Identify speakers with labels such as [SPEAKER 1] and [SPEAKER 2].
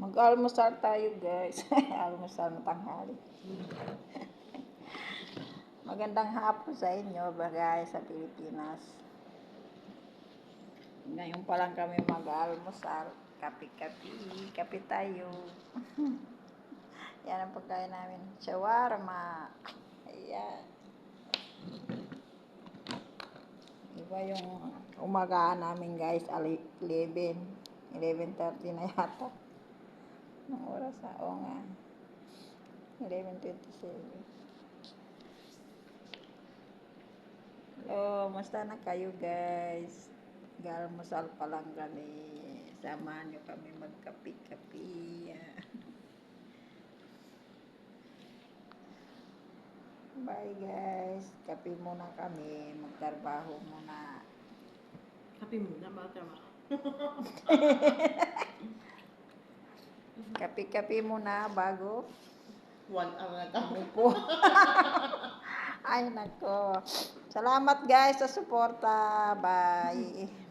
[SPEAKER 1] Mag-almusal tayo, guys. Almusal na tanghali. Magandang hapon sa inyo, bagay sa Pilipinas. Ngayon pa lang kami mag-almusal. Kape-kape. Kape tayo. Yan ang pagkain namin. Shawarma. Ayan. Iba yung umagaan namin, guys. 11:30 na yata. Ng oras na. Oo nga. 11:27. Hello, musta na kayo, guys? Galmusal pa lang kami. Samahan nyo kami magkapi-kapi. Bye, guys. Kapi muna kami. Magtrabaho muna.
[SPEAKER 2] Kape muna, magtrabaho.
[SPEAKER 1] Kapi-kapi muna bago
[SPEAKER 2] 1 hour na kami
[SPEAKER 1] po. Ay, nako. Salamat, guys, sa suporta. Bye.